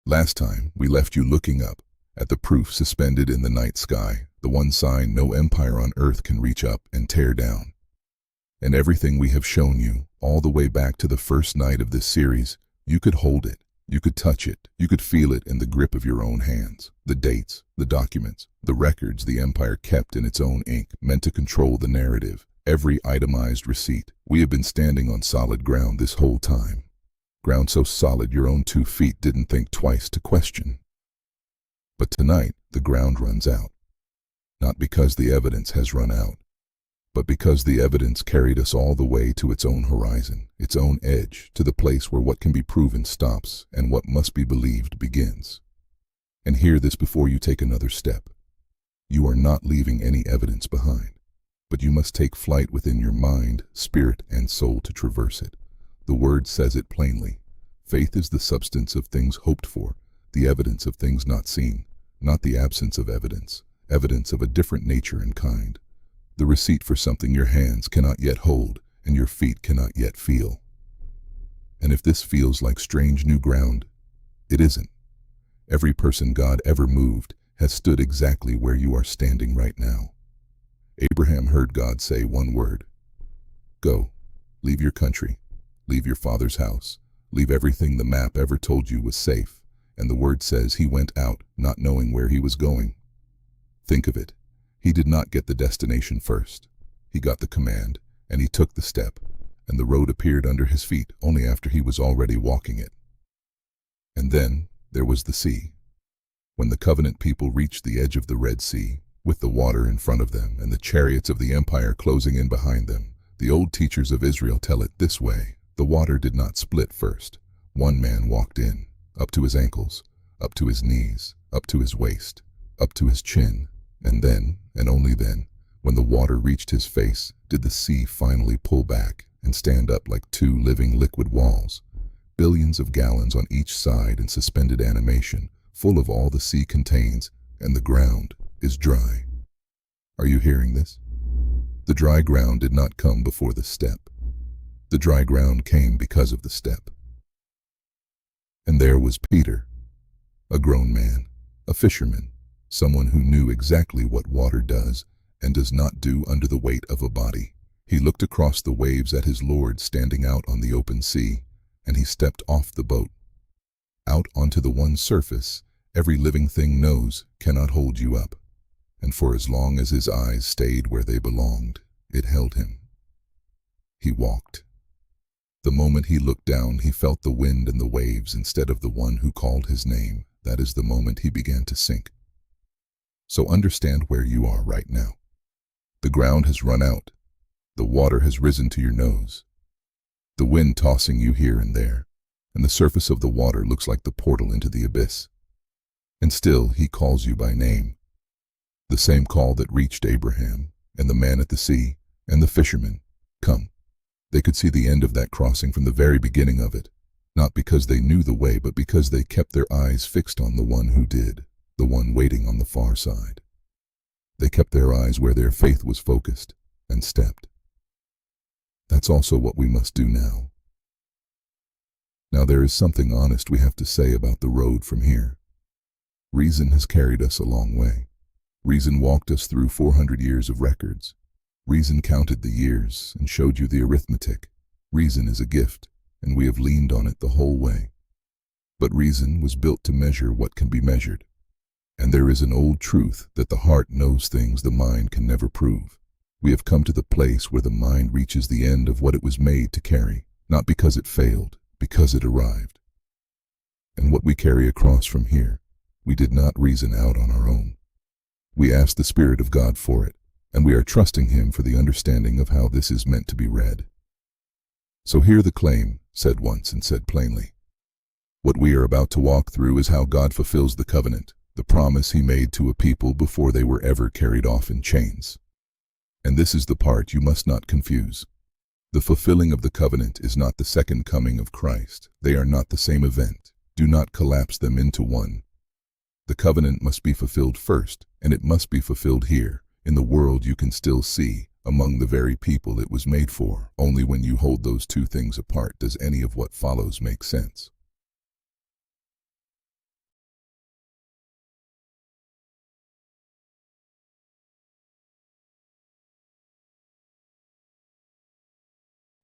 Last time, we left you looking up at the proof suspended in the night sky, the one sign no empire on earth can reach up and tear down. And everything we have shown you, all the way back to the first night of this series, you could hold it, you could touch it, you could feel it in the grip of your own hands. The dates, the documents, the records the empire kept in its own ink, meant to control the narrative. Every itemized receipt. We have been standing on solid ground this whole time. Ground so solid your own 2 feet didn't think twice to question. But tonight, the ground runs out. Not because the evidence has run out, but because the evidence carried us all the way to its own horizon, its own edge, to the place where what can be proven stops and what must be believed begins. And hear this before you take another step. You are not leaving any evidence behind, but you must take flight within your mind, spirit, and soul to traverse it. The word says it plainly. Faith is the substance of things hoped for, the evidence of things not seen, not the absence of evidence, evidence of a different nature and kind. The receipt for something your hands cannot yet hold and your feet cannot yet feel. And if this feels like strange new ground, it isn't. Every person God ever moved has stood exactly where you are standing right now. Abraham heard God say one word. Go, leave your country, leave your father's house, leave everything the map ever told you was safe, and the word says he went out, not knowing where he was going. Think of it. He did not get the destination first. He got the command, and he took the step, and the road appeared under his feet only after he was already walking it. And then there was the sea. When the covenant people reached the edge of the Red Sea, with the water in front of them and the chariots of the empire closing in behind them, the old teachers of Israel tell it this way. The water did not split first. One man walked in, up to his ankles, up to his knees, up to his waist, up to his chin, and then, and only then, when the water reached his face, did the sea finally pull back and stand up like 2 living liquid walls, billions of gallons on each side in suspended animation, full of all the sea contains, and the ground is dry. Are you hearing this? The dry ground did not come before the step. The dry ground came because of the step. And there was Peter, a grown man, a fisherman, someone who knew exactly what water does and does not do under the weight of a body. He looked across the waves at his Lord standing out on the open sea, and he stepped off the boat. Out onto the one surface every living thing knows cannot hold you up. And for as long as his eyes stayed where they belonged, it held him. He walked. The moment he looked down, he felt the wind and the waves instead of the one who called his name. That is the moment he began to sink. So understand where you are right now. The ground has run out. The water has risen to your nose. The wind tossing you here and there, and the surface of the water looks like the portal into the abyss. And still he calls you by name. The same call that reached Abraham, and the man at the sea, and the fisherman. Come. They could see the end of that crossing from the very beginning of it, not because they knew the way, but because they kept their eyes fixed on the one who did, the one waiting on the far side. They kept their eyes where their faith was focused, and stepped. That's also what we must do now. Now there is something honest we have to say about the road from here. Reason has carried us a long way. Reason walked us through 400 years of records. Reason counted the years and showed you the arithmetic. Reason is a gift, and we have leaned on it the whole way. But reason was built to measure what can be measured. And there is an old truth that the heart knows things the mind can never prove. We have come to the place where the mind reaches the end of what it was made to carry, not because it failed, because it arrived. And what we carry across from here, we did not reason out on our own. We asked the Spirit of God for it, and we are trusting Him for the understanding of how this is meant to be read. So hear the claim, said once and said plainly. What we are about to walk through is how God fulfills the covenant, the promise He made to a people before they were ever carried off in chains. And this is the part you must not confuse. The fulfilling of the covenant is not the second coming of Christ. They are not the same event. Do not collapse them into one. The covenant must be fulfilled first, and it must be fulfilled here, in the world you can still see, among the very people it was made for. Only when you hold those two things apart does any of what follows make sense.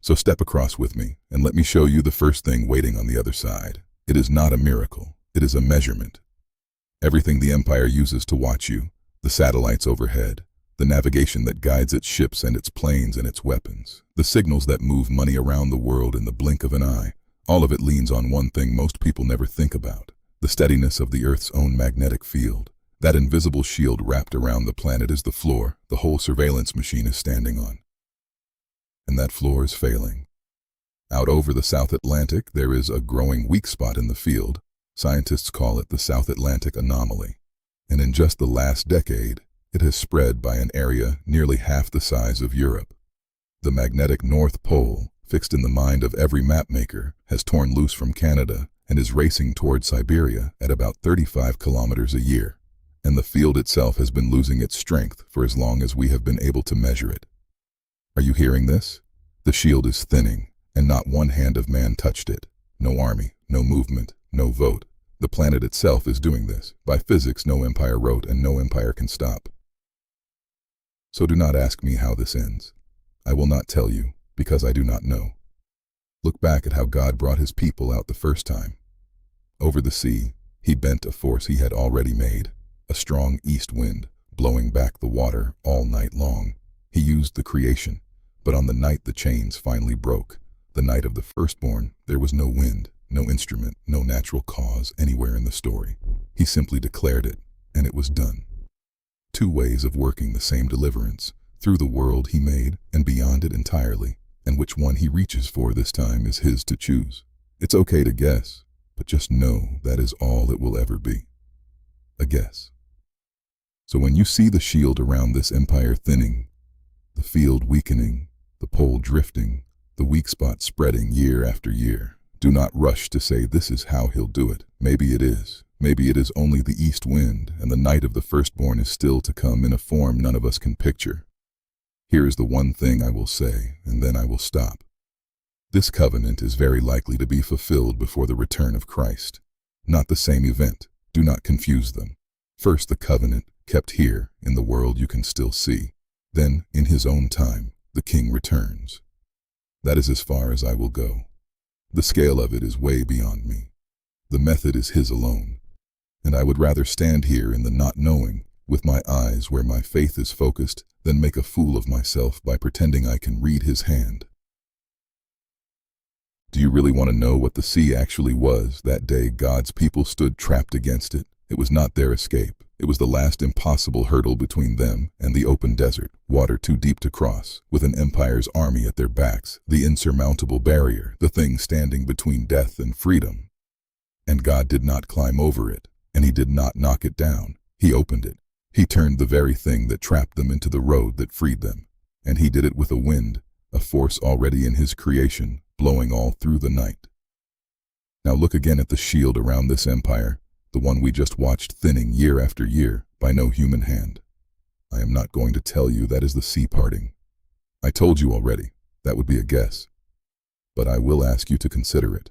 So step across with me, and let me show you the first thing waiting on the other side. It is not a miracle, it is a measurement. Everything the Empire uses to watch you, the satellites overhead, the navigation that guides its ships and its planes and its weapons, the signals that move money around the world in the blink of an eye, all of it leans on one thing most people never think about: the steadiness of the Earth's own magnetic field. That invisible shield wrapped around the planet is the floor the whole surveillance machine is standing on. And that floor is failing. Out over the South Atlantic, there is a growing weak spot in the field. Scientists call it the South Atlantic anomaly. And in just the last decade, it has spread by an area nearly half the size of Europe. The magnetic North Pole, fixed in the mind of every mapmaker, has torn loose from Canada and is racing toward Siberia at about 35 kilometers a year. And the field itself has been losing its strength for as long as we have been able to measure it. Are you hearing this? The shield is thinning, and not one hand of man touched it. No army, no movement, no vote. The planet itself is doing this. By physics, no empire wrote, and no empire can stop. So do not ask me how this ends. I will not tell you, because I do not know. Look back at how God brought his people out the first time. Over the sea, he bent a force he had already made, a strong east wind, blowing back the water all night long. He used the creation, but on the night the chains finally broke, the night of the firstborn, there was no wind, no instrument, no natural cause anywhere in the story. He simply declared it, and it was done. Two ways of working the same deliverance, through the world he made and beyond it entirely, and which one he reaches for this time is his to choose. It's okay to guess, but just know that is all it will ever be. A guess. So when you see the shield around this empire thinning, the field weakening, the pole drifting, the weak spot spreading year after year, do not rush to say this is how he'll do it. Maybe it is. Maybe it is only the east wind, and the night of the firstborn is still to come in a form none of us can picture. Here is the one thing I will say, and then I will stop. This covenant is very likely to be fulfilled before the return of Christ. Not the same event. Do not confuse them. First, the covenant, kept here, in the world you can still see. Then, in his own time, the king returns. That is as far as I will go. The scale of it is way beyond me. The method is his alone. And I would rather stand here in the not knowing, with my eyes where my faith is focused, than make a fool of myself by pretending I can read his hand. Do you really want to know what the sea actually was that day God's people stood trapped against it? It was not their escape. It was the last impossible hurdle between them and the open desert, water too deep to cross, with an empire's army at their backs, the insurmountable barrier, the thing standing between death and freedom. And God did not climb over it, and he did not knock it down. He opened it. He turned the very thing that trapped them into the road that freed them. And he did it with a wind, a force already in his creation, blowing all through the night. Now look again at the shield around this empire, the one we just watched thinning year after year by no human hand. I am not going to tell you that is the sea parting. I told you already, that would be a guess. But I will ask you to consider it.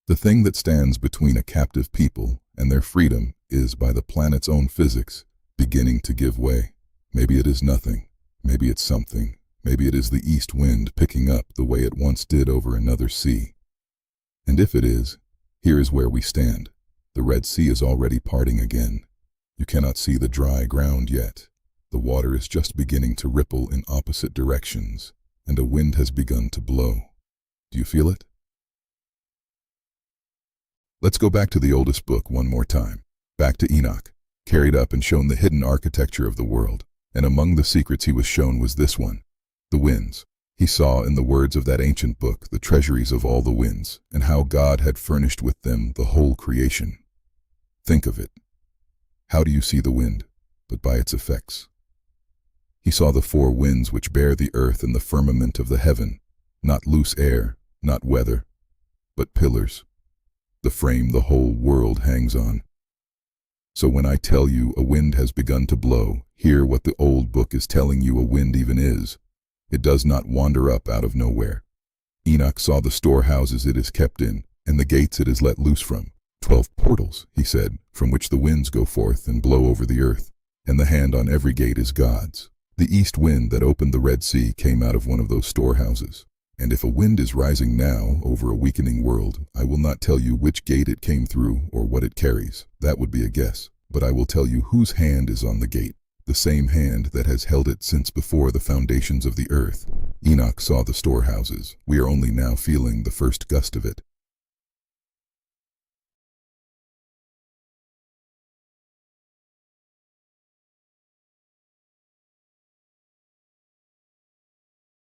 The thing that stands between a captive people and their freedom is, by the planet's own physics, beginning to give way. Maybe it is nothing, maybe it's something, maybe it is the east wind picking up the way it once did over another sea. And if it is, here is where we stand. The Red Sea is already parting again. You cannot see the dry ground yet. The water is just beginning to ripple in opposite directions, and a wind has begun to blow. Do you feel it? Let's go back to the oldest book one more time. Back to Enoch, carried up and shown the hidden architecture of the world. And among the secrets he was shown was this one: the winds. He saw in the words of that ancient book the treasuries of all the winds, and how God had furnished with them the whole creation. Think of it. How do you see the wind, but by its effects? He saw the four winds which bear the earth and the firmament of the heaven, not loose air, not weather, but pillars, the frame the whole world hangs on. So when I tell you a wind has begun to blow, hear what the old book is telling you a wind even is. It does not wander up out of nowhere. Enoch saw the storehouses it is kept in, and the gates it is let loose from. 12 portals, he said, from which the winds go forth and blow over the earth, and the hand on every gate is God's. The east wind that opened the Red Sea came out of one of those storehouses, And if a wind is rising now over a weakening world, I will not tell you which gate it came through or what it carries. That would be a guess. But I will tell you whose hand is on the gate, the same hand that has held it since before the foundations of the earth. Enoch saw the storehouses. We are only now feeling the first gust of it.